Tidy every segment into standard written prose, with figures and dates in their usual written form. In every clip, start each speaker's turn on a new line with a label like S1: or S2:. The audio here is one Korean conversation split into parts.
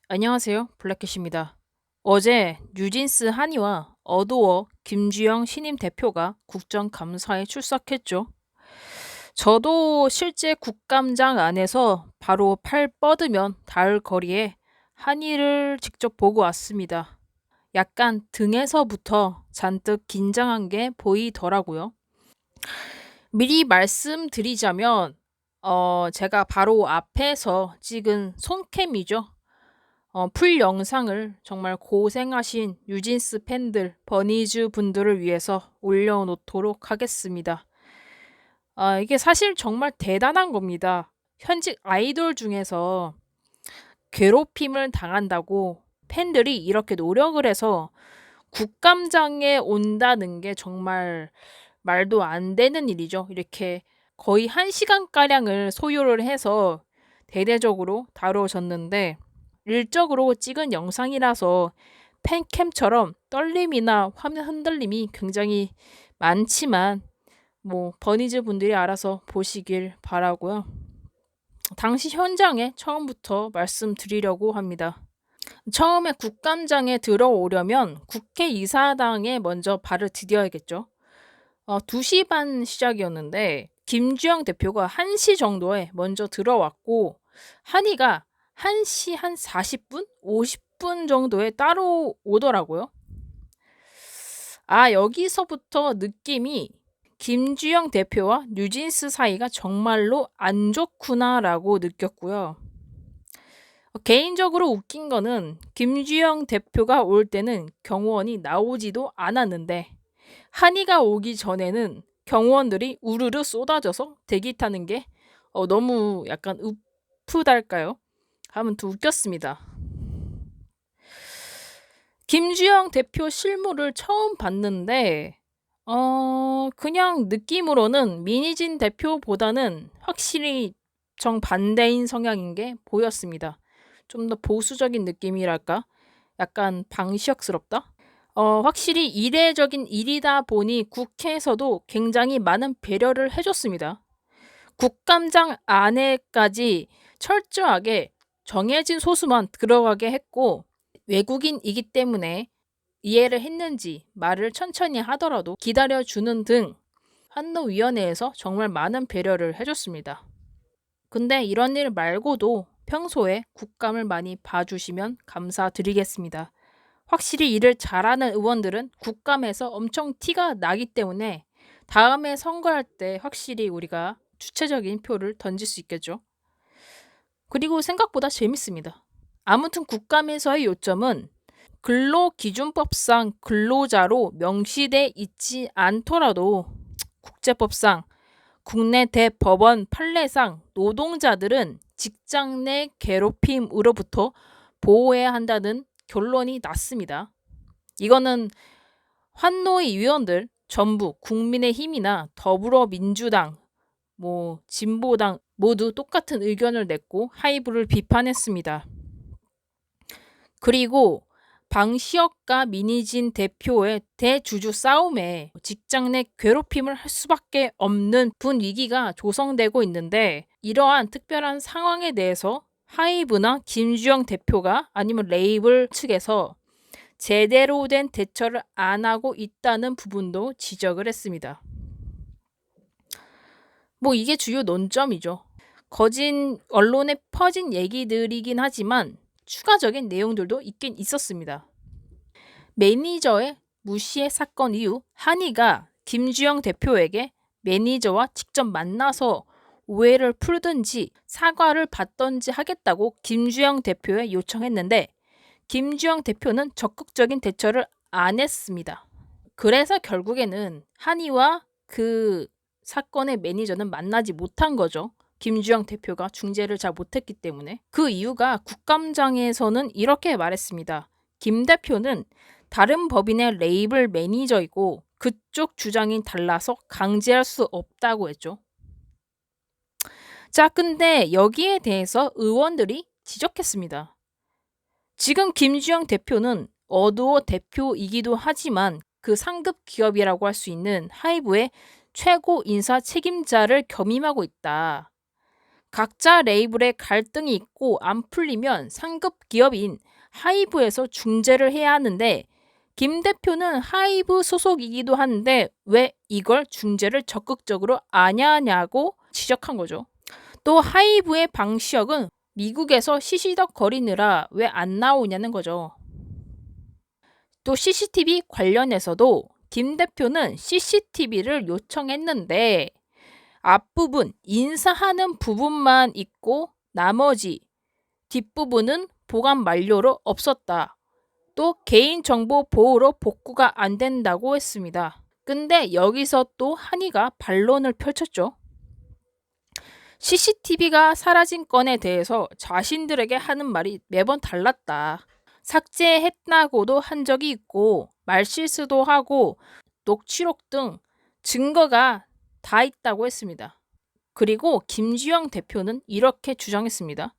S1: 안녕하세요. 블랙캣입니다. 어제 뉴진스 한이와 어도어 김주영 신임 대표가 국정감사에 출석했죠. 저도 실제 국감장 안에서 바로 팔 뻗으면 닿을 거리에 한이를 직접 보고 왔습니다. 약간 등에서부터 잔뜩 긴장한 게 보이더라고요. 미리 말씀드리자면, 제가 바로 앞에서 찍은 손캠이죠. 풀 영상을 정말 고생하신 뉴진스 팬들, 버니즈 분들을 위해서 올려놓도록 하겠습니다. 이게 사실 정말 대단한 겁니다. 현직 아이돌 중에서 괴롭힘을 당한다고 팬들이 이렇게 노력을 해서 국감장에 온다는 게 정말 말도 안 되는 일이죠. 이렇게 거의 1시간가량을 소요를 해서 대대적으로 다뤄졌는데, 일적으로 찍은 영상이라서 팬캠처럼 떨림이나 화면 흔들림이 굉장히 많지만 버니즈 분들이 알아서 보시길 바라고요. 당시 현장에 처음부터 말씀드리려고 합니다. 처음에 국감장에 들어오려면 국회의사당에 먼저 발을 디뎌야겠죠. 2시 반 시작이었는데 김주영 대표가 1시 정도에 먼저 들어왔고, 한이가 1시 한 40분? 50분 정도에 따로 오더라고요. 여기서부터 느낌이 김주영 대표와 뉴진스 사이가 정말로 안 좋구나라고 느꼈고요. 개인적으로 웃긴 거는 김주영 대표가 올 때는 경호원이 나오지도 않았는데, 한이가 오기 전에는 경호원들이 우르르 쏟아져서 대기 타는 게 너무 약간 우프달까요? 하면 웃겼습니다. 김주영 대표 실물을 처음 봤는데 그냥 느낌으로는 민희진 대표보다는 확실히 정반대인 성향인 게 보였습니다. 좀 더 보수적인 느낌이랄까? 약간 방시혁스럽다? 확실히 이례적인 일이다 보니 국회에서도 굉장히 많은 배려를 해줬습니다. 국감장 안에까지 철저하게 정해진 소수만 들어가게 했고, 외국인이기 때문에 이해를 했는지 말을 천천히 하더라도 기다려주는 등 환노위원회에서 정말 많은 배려를 해줬습니다. 근데 이런 일 말고도 평소에 국감을 많이 봐주시면 감사드리겠습니다. 확실히 일을 잘하는 의원들은 국감에서 엄청 티가 나기 때문에 다음에 선거할 때 확실히 우리가 주체적인 표를 던질 수 있겠죠. 그리고 생각보다 재밌습니다. 아무튼 국감에서의 요점은 근로기준법상 근로자로 명시돼 있지 않더라도 국제법상 국내 대법원 판례상 노동자들은 직장 내 괴롭힘으로부터 보호해야 한다는 결론이 났습니다. 이거는 환노위 위원들 전부 국민의힘이나 더불어민주당, 진보당 모두 똑같은 의견을 냈고 하이브를 비판했습니다. 그리고 방시혁과 민희진 대표의 대주주 싸움에 직장 내 괴롭힘을 할 수밖에 없는 분위기가 조성되고 있는데, 이러한 특별한 상황에 대해서 하이브나 김주영 대표가 아니면 레이블 측에서 제대로 된 대처를 안 하고 있다는 부분도 지적을 했습니다. 이게 주요 논점이죠. 거진 언론에 퍼진 얘기들이긴 하지만 추가적인 내용들도 있긴 있었습니다. 매니저의 무시의 사건 이후 한이가 김주영 대표에게 매니저와 직접 만나서 오해를 풀든지 사과를 받던지 하겠다고 김주영 대표에 요청했는데, 김주영 대표는 적극적인 대처를 안 했습니다. 그래서 결국에는 한이와 그 사건의 매니저는 만나지 못한 거죠. 김주영 대표가 중재를 잘 못했기 때문에. 그 이유가 국감장에서는 이렇게 말했습니다. 김 대표는 다른 법인의 레이블 매니저이고 그쪽 주장이 달라서 강제할 수 없다고 했죠. 자, 근데 여기에 대해서 의원들이 지적했습니다. 지금 김주영 대표는 어도어 대표이기도 하지만 그 상급 기업이라고 할 수 있는 하이브의 최고 인사 책임자를 겸임하고 있다. 각자 레이블에 갈등이 있고 안 풀리면 상급 기업인 하이브에서 중재를 해야 하는데 김 대표는 하이브 소속이기도 한데 왜 이걸 중재를 적극적으로 안 하냐고 지적한 거죠. 또 하이브의 방시혁은 미국에서 시시덕거리느라 왜 안 나오냐는 거죠. 또 CCTV 관련해서도 김 대표는 CCTV를 요청했는데 앞부분 인사하는 부분만 있고 나머지 뒷부분은 보관 만료로 없었다. 또 개인정보 보호로 복구가 안 된다고 했습니다. 근데 여기서 또 한이가 반론을 펼쳤죠. CCTV가 사라진 건에 대해서 자신들에게 하는 말이 매번 달랐다. 삭제했다고도 한 적이 있고 말실수도 하고 녹취록 등 증거가 다 있다고 했습니다. 그리고 김주영 대표는 이렇게 주장했습니다.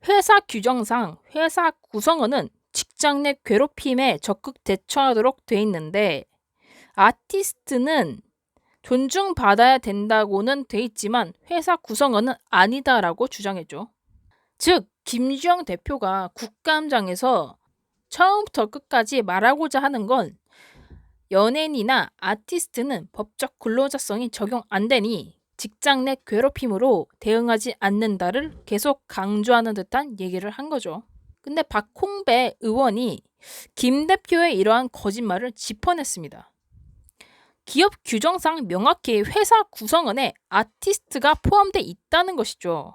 S1: 회사 규정상 회사 구성원은 직장 내 괴롭힘에 적극 대처하도록 돼 있는데 아티스트는 존중받아야 된다고는 돼 있지만 회사 구성원은 아니다라고 주장했죠. 즉 김주영 대표가 국감장에서 처음부터 끝까지 말하고자 하는 건 연예인이나 아티스트는 법적 근로자성이 적용 안 되니 직장 내 괴롭힘으로 대응하지 않는다를 계속 강조하는 듯한 얘기를 한 거죠. 근데 박홍배 의원이 김 대표의 이러한 거짓말을 짚어냈습니다. 기업 규정상 명확히 회사 구성원에 아티스트가 포함돼 있다는 것이죠.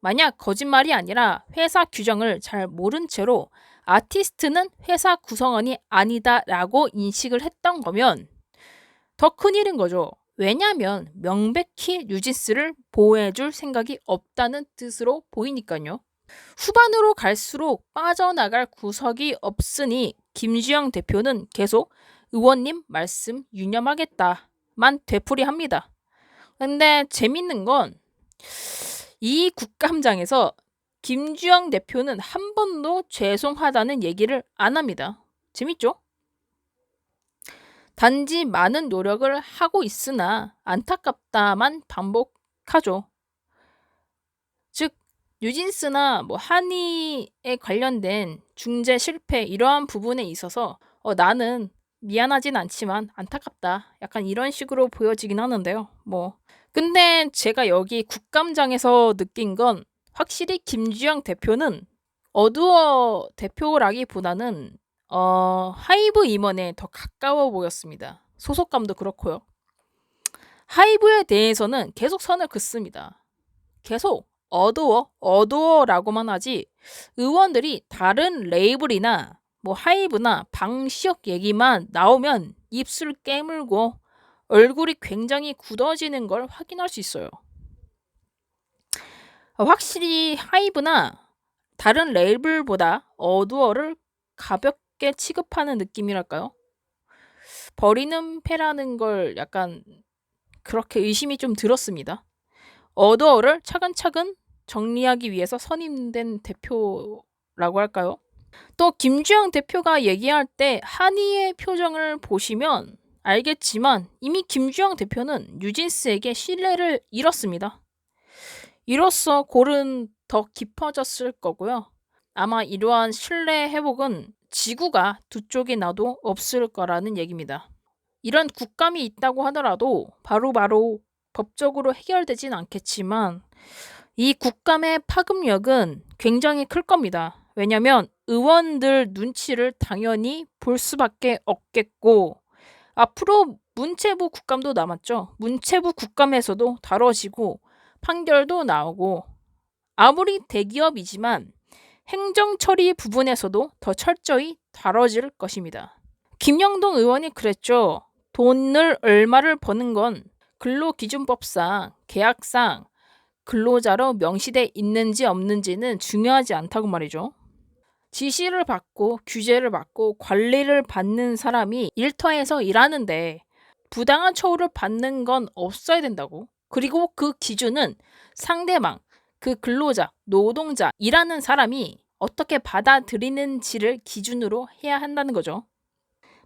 S1: 만약 거짓말이 아니라 회사 규정을 잘 모른 채로 아티스트는 회사 구성원이 아니다라고 인식을 했던 거면 더 큰일인 거죠. 왜냐하면 명백히 뉴진스를 보호해줄 생각이 없다는 뜻으로 보이니까요. 후반으로 갈수록 빠져나갈 구석이 없으니 김주영 대표는 계속 의원님 말씀 유념하겠다만 되풀이합니다. 근데 재밌는 건 이 국감장에서 김주영 대표는 한 번도 죄송하다는 얘기를 안 합니다. 재밌죠? 단지 많은 노력을 하고 있으나 안타깝다만 반복하죠. 즉 뉴진스나 한이에 관련된 중재 실패 이러한 부분에 있어서 나는 미안하진 않지만 안타깝다. 약간 이런 식으로 보여지긴 하는데요. 근데 제가 여기 국감장에서 느낀 건 확실히 김주영 대표는 어두워 대표라기보다는 하이브 임원에 더 가까워 보였습니다. 소속감도 그렇고요. 하이브에 대해서는 계속 선을 긋습니다. 계속 어두워라고만 하지 의원들이 다른 레이블이나 하이브나 방시혁 얘기만 나오면 입술 깨물고 얼굴이 굉장히 굳어지는 걸 확인할 수 있어요. 확실히 하이브나 다른 레이블보다 어두워를 가볍게 취급하는 느낌이랄까요? 버리는 패라는 걸 약간 그렇게 의심이 좀 들었습니다. 어두워를 차근차근 정리하기 위해서 선임된 대표라고 할까요? 또 김주영 대표가 얘기할 때 한이의 표정을 보시면 알겠지만 이미 김주영 대표는 뉴진스에게 신뢰를 잃었습니다. 이로써 골은 더 깊어졌을 거고요. 아마 이러한 신뢰 회복은 지구가 두 쪽이 나도 없을 거라는 얘기입니다. 이런 국감이 있다고 하더라도 바로바로 법적으로 해결되진 않겠지만 이 국감의 파급력은 굉장히 클 겁니다. 왜냐하면 의원들 눈치를 당연히 볼 수밖에 없겠고 앞으로 문체부 국감도 남았죠. 문체부 국감에서도 다뤄지고 판결도 나오고 아무리 대기업이지만 행정처리 부분에서도 더 철저히 다뤄질 것입니다. 김영동 의원이 그랬죠. 돈을 얼마를 버는 건 근로기준법상 계약상 근로자로 명시돼 있는지 없는지는 중요하지 않다고 말이죠. 지시를 받고 규제를 받고 관리를 받는 사람이 일터에서 일하는데 부당한 처우를 받는 건 없어야 된다고. 그리고 그 기준은 상대방, 그 근로자, 노동자, 일하는 사람이 어떻게 받아들이는지를 기준으로 해야 한다는 거죠.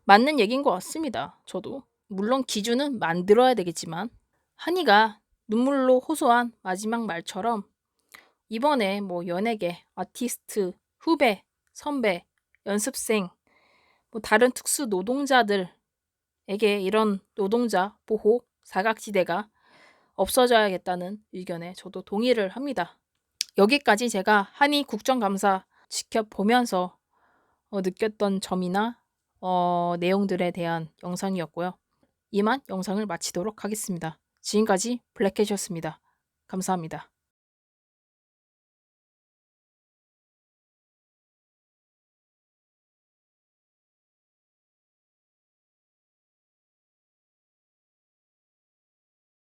S1: 맞는 얘기인 것 같습니다. 저도. 물론 기준은 만들어야 되겠지만 한이가 눈물로 호소한 마지막 말처럼 이번에 뭐 연예계, 아티스트, 후배, 선배, 연습생, 뭐 다른 특수 노동자들에게 이런 노동자 보호 사각지대가 없어져야겠다는 의견에 저도 동의를 합니다. 여기까지 제가 한일 국정감사 지켜보면서 느꼈던 점이나 내용들에 대한 영상이었고요. 이만 영상을 마치도록 하겠습니다. 지금까지 블랙캣이었습니다. 감사합니다.